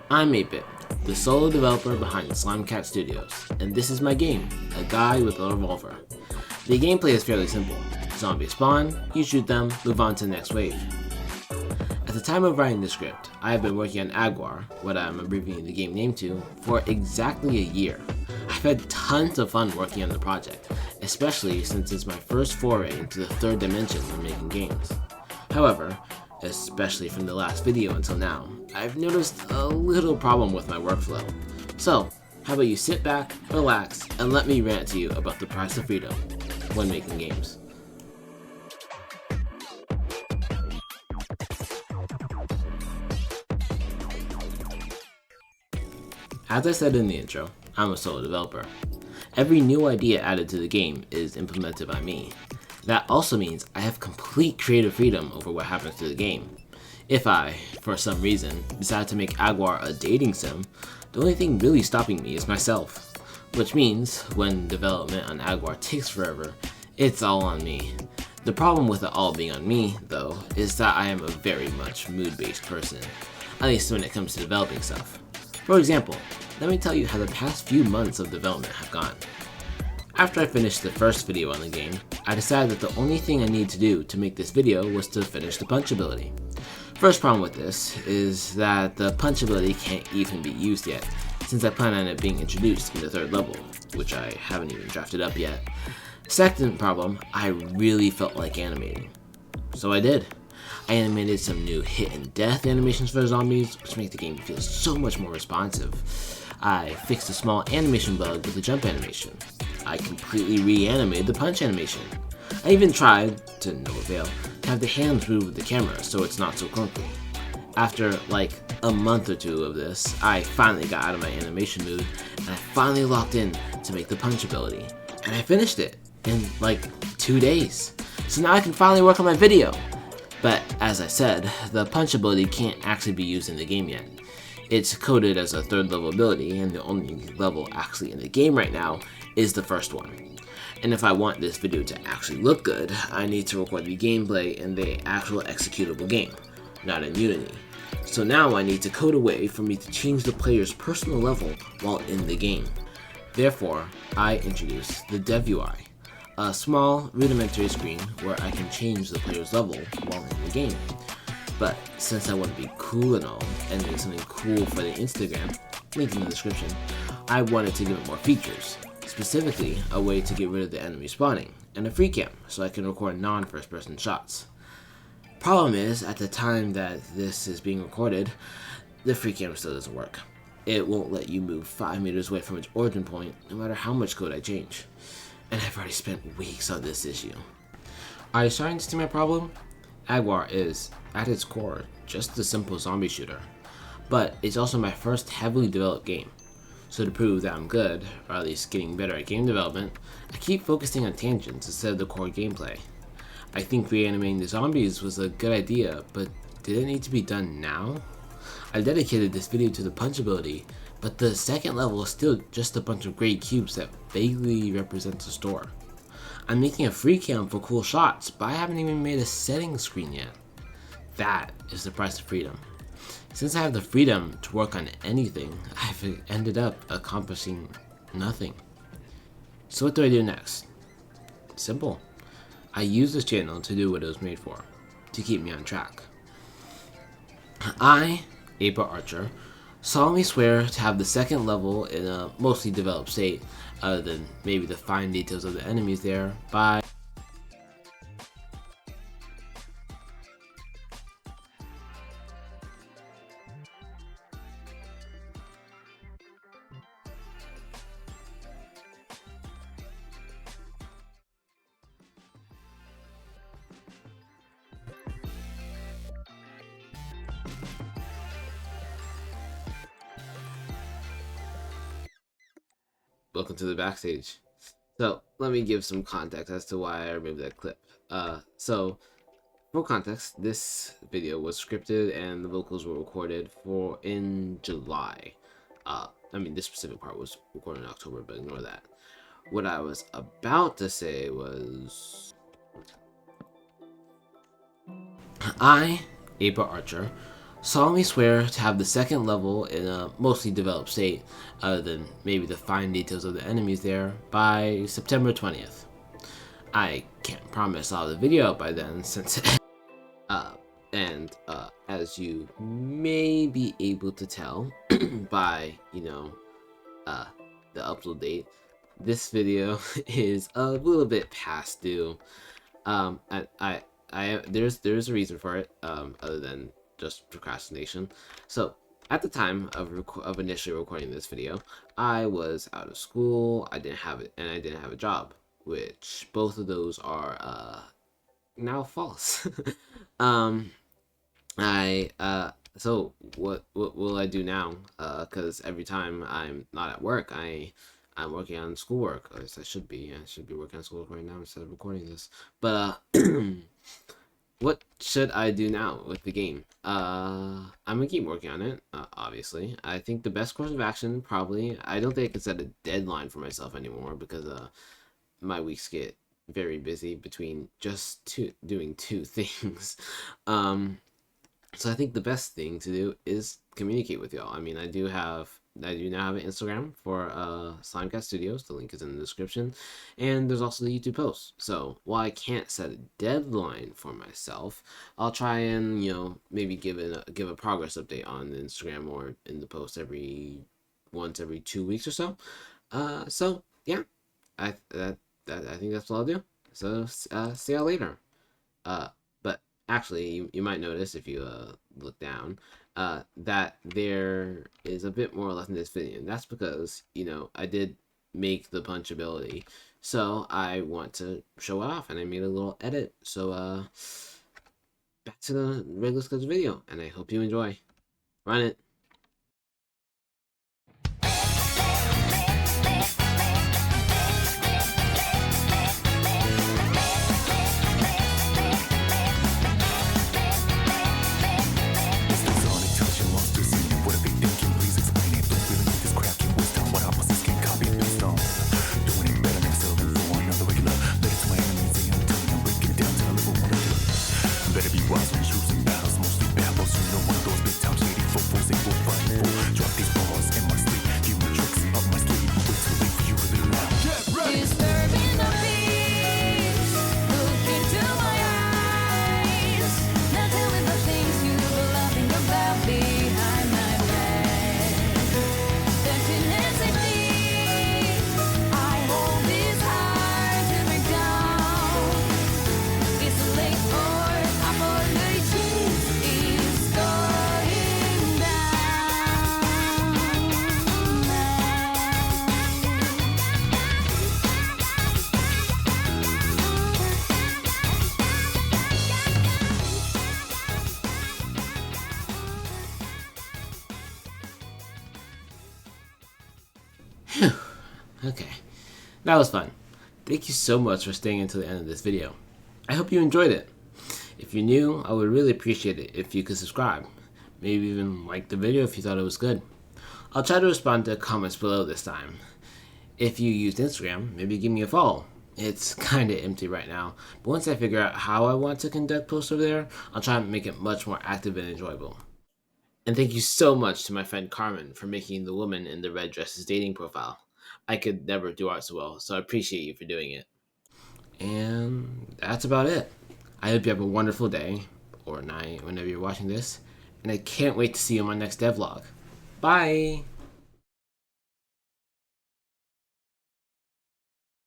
I'm 8-Bit, the solo developer behind Slimecat Studios, and this is my game, A Guy with a Revolver. The gameplay is fairly simple. Zombies spawn, you shoot them, move on to the next wave. At the time of writing the script, I have been working on Aguar, what I'm abbreviating the game name to, for exactly a year. I've had tons of fun working on the project, especially since it's my first foray into the third dimension when making games. However, especially from the last video until now, I've noticed a little problem with my workflow. So, how about you sit back, relax, and let me rant to you about the price of freedom when making games. As I said in the intro, I'm a solo developer. Every new idea added to the game is implemented by me. That also means I have complete creative freedom over what happens to the game. If I, for some reason, decide to make Aguar a dating sim, the only thing really stopping me is myself. Which means, when development on Aguar takes forever, it's all on me. The problem with it all being on me, though, is that I am a very much mood-based person, at least when it comes to developing stuff. For example, let me tell you how the past few months of development have gone. After I finished the first video on the game, I decided that the only thing I needed to do to make this video was to finish the punch ability. First problem with this is that the punch ability can't even be used yet, since I plan on it being introduced in the third level, which I haven't even drafted up yet. Second problem, I really felt like animating. So I did. I animated some new hit and death animations for zombies, which make the game feel so much more responsive. I fixed a small animation bug with the jump animation. I completely reanimated the punch animation. I even tried, to no avail, to have the hands move with the camera so it's not so clunky. After like a month or two of this, I finally got out of my animation mood, and I finally locked in to make the punch ability. And I finished it in like 2 days. So now I can finally work on my video. But as I said, the punch ability can't actually be used in the game yet. It's coded as a third level ability, and the only level actually in the game right now is the first one. And if I want this video to actually look good, I need to record the gameplay in the actual executable game, not in Unity. So now I need to code a way for me to change the player's personal level while in the game. Therefore, I introduce the Devlog, a small rudimentary screen where I can change the player's level while in the game. But since I want to be cool and all, and make something cool for the Instagram, link in the description, I wanted to give it more features. Specifically, a way to get rid of the enemy spawning, and a free cam so I can record non-first person shots. Problem is, at the time that this is being recorded, the free cam still doesn't work. It won't let you move 5 meters away from its origin point, no matter how much code I change. And I've already spent weeks on this issue. Are you starting to see my problem? Aguar is, at its core, just a simple zombie shooter. But it's also my first heavily developed game. So to prove that I'm good, or at least getting better at game development, I keep focusing on tangents instead of the core gameplay. I think reanimating the zombies was a good idea, but did it need to be done now? I dedicated this video to the punch ability, but the second level is still just a bunch of gray cubes that vaguely represents a store. I'm making a free cam for cool shots, but I haven't even made a settings screen yet. That is the price of freedom. Since I have the freedom to work on anything, I've ended up accomplishing nothing. So what do I do next? Simple. I use this channel to do what it was made for, to keep me on track. I, 8-Bit Archer, solemnly swear to have the second level in a mostly developed state, other than maybe the fine details of the enemies there, by welcome to the backstage. So let me give some context as to why I removed that clip. So for context, this video was scripted and the vocals were recorded in July. This specific part was recorded in October, but ignore that. What I was about to say was, I, 8-Bit Archer, solemnly swear to have the second level in a mostly developed state, other than maybe the fine details of the enemies there, by September 20th. I can't promise I'll have the video out by then, since as you may be able to tell by, the upload date, this video is a little bit past due. There's a reason for it, other than just procrastination. So at the time of initially recording this video, I was out of school. I didn't have a job, which both of those are now false. I so what will I do now? Because every time I'm not at work, I'm working on schoolwork. Or I should be. I should be working on schoolwork right now instead of recording this. But what should I do now with the game? I'm gonna keep working on it. Obviously, I think the best course of action probably. I don't think I can set a deadline for myself anymore because my weeks get very busy between just doing two things. So I think the best thing to do is communicate with y'all. I mean, I do now have an Instagram for Slimecat Studios. The link is in the description, and there's also the YouTube post. So while I can't set a deadline for myself, I'll try and maybe give a progress update on the Instagram or in the post once every 2 weeks or so. So yeah, I think that's what I'll do. So see y'all later. But actually, you might notice if you look down that there is a bit more left in this video, and that's because I did make the punch ability, so I want to show it off, and I made a little edit. So back to the regular scheduled video, and I hope you enjoy. Run it. Okay, that was fun. Thank you so much for staying until the end of this video. I hope you enjoyed it. If you're new, I would really appreciate it if you could subscribe. Maybe even like the video if you thought it was good. I'll try to respond to comments below this time. If you used Instagram, maybe give me a follow. It's kinda empty right now, but once I figure out how I want to conduct posts over there, I'll try and make it much more active and enjoyable. And thank you so much to my friend Carmen for making the woman in the red dress's dating profile. I could never do art so well, so I appreciate you for doing it. And that's about it. I hope you have a wonderful day, or night, whenever you're watching this, and I can't wait to see you on my next devlog. Bye!